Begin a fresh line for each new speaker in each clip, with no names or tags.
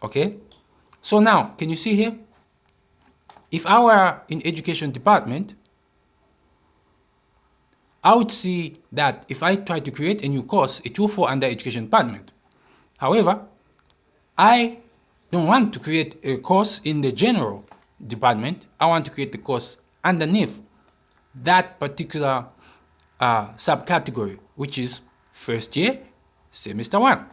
Okay, so now can you see here, if I were in education department, I would see that if I try to create a new course, it will fall under education department. However, I don't want to create a course in the general department. I want to create the course underneath that particular subcategory, which is first year, semester 1.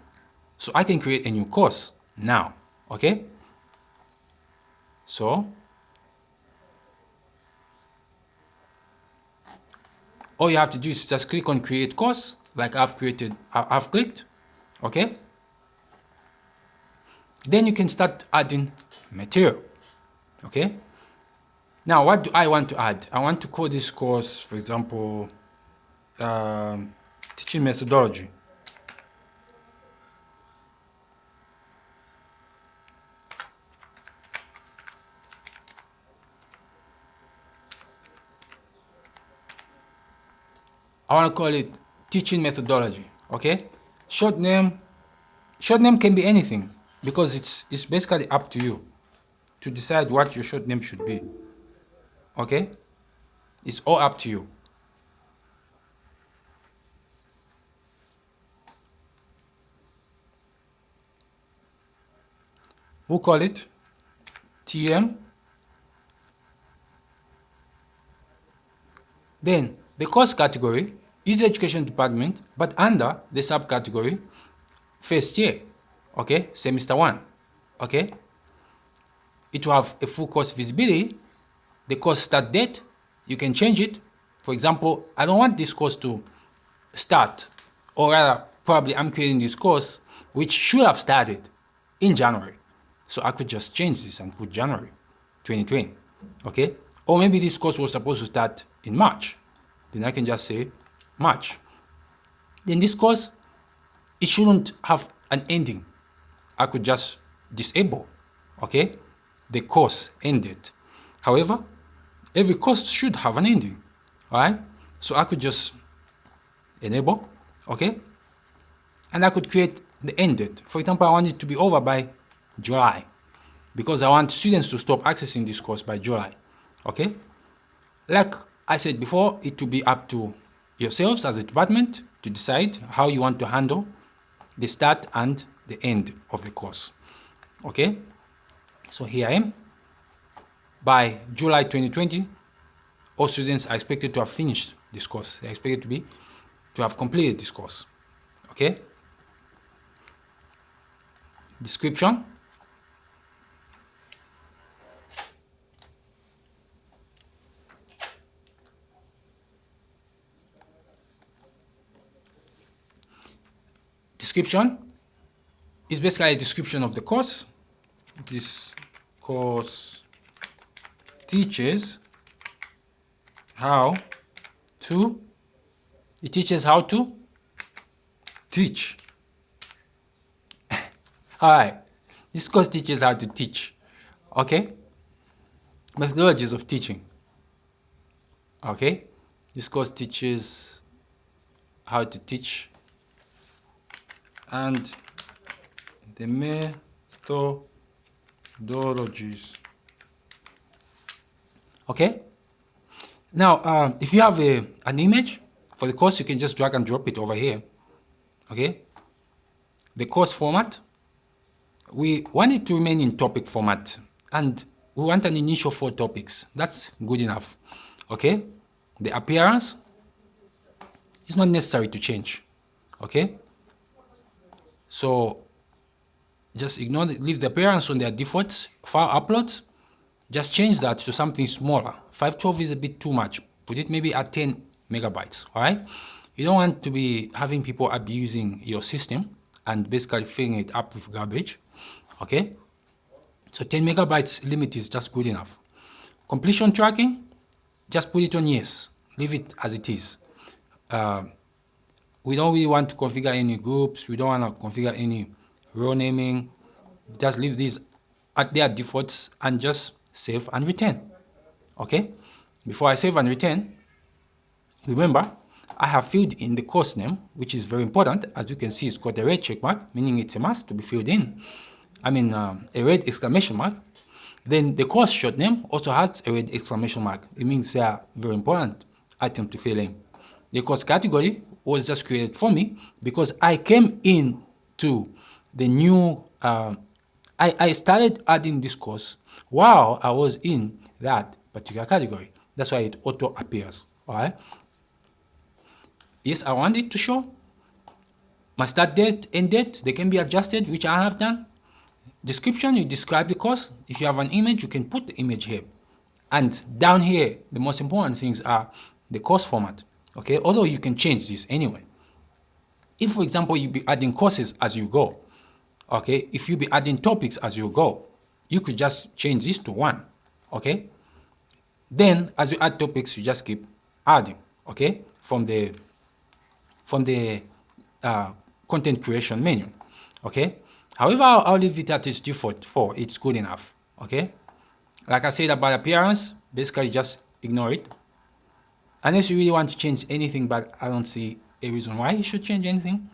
So I can create a new course now, okay? So all you have to do is just click on create course, like I've clicked, okay? Then you can start adding material, okay? Now, what do I want to add? I want to call this course, for example, teaching methodology. I want to call it teaching methodology, okay? Short name can be anything because it's basically up to you to decide what your short name should be, okay? It's all up to you. We'll call it TM. Then the course category is education department, but under the subcategory first year, okay, semester 1, okay. It will have a full course visibility. The course start date, you can change it. For example, I don't want this course to start, or rather, probably I'm creating this course which should have started in January. So I could just change this and put January 2020, okay? Or maybe this course was supposed to start in March. Then I can just say March. Then this course, it shouldn't have an ending. I could just disable, okay? The course ended. However, every course should have an ending, all right? So I could just enable, okay? And I could create the end date. For example, I want it to be over by July because I want students to stop accessing this course by July, okay? Like I said before, it will be up to yourselves as a department to decide how you want to handle the start and the end of the course, okay? So here I am. By July 2020, all students are expected to have finished this course. They're expected to have completed this course, okay? Description. Description is basically a description of the course. This course teaches how to, it teaches how to teach. All right, this course teaches how to teach, okay? Methodologies of teaching, okay? This course teaches how to teach and the methodologies. Okay? Now, if you have an image for the course, you can just drag and drop it over here. Okay? The course format, we want it to remain in topic format, and we want an initial 4 topics. That's good enough. Okay? The appearance is not necessary to change. Okay? So just leave the appearance on their default file uploads. Just change that to something smaller. 512 is a bit too much. Put it maybe at 10 megabytes, all right? You don't want to be having people abusing your system and basically filling it up with garbage, okay? So 10 megabytes limit is just good enough. Completion tracking, just put it on yes. Leave it as it is. We don't really want to configure any groups. We don't want to configure any row naming. Just leave these at their defaults and just save and return. Okay? Before I save and return, remember, I have filled in the course name, which is very important. As you can see, it's got a red check mark, meaning it's a must to be filled in. a red exclamation mark, then the course short name also has a red exclamation mark. It means they are very important item to fill in. The course category was just created for me because I came in to the new, I started adding this course while I was in that particular category. That's why it auto appears. All right. Yes, I want it to show my start date, end date. They can be adjusted, which I have done. Description, you describe the course. If you have an image, you can put the image here. And down here, the most important things are the course format. Okay, although you can change this anyway. If, for example, you be adding courses as you go, okay, if you be adding topics as you go, you could just change this to 1, okay? Then, as you add topics, you just keep adding, okay, from the content creation menu, okay? However, I'll leave it at its default 4. It's good enough, okay? Like I said about appearance, basically just ignore it. Unless you really want to change anything, but I don't see a reason why you should change anything.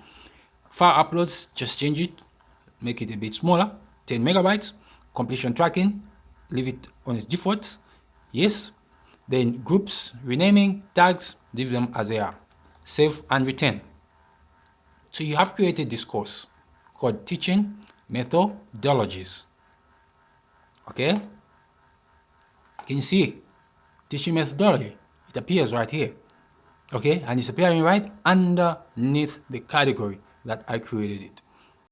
File uploads, just change it, make it a bit smaller, 10 megabytes. Completion tracking, leave it on its default, yes. Then groups, renaming, tags, leave them as they are. Save and return. So you have created this course called Teaching Methodologies. Okay? Can you see? Teaching methodology. It appears right here. Okay? And it's appearing right underneath the category that I created it.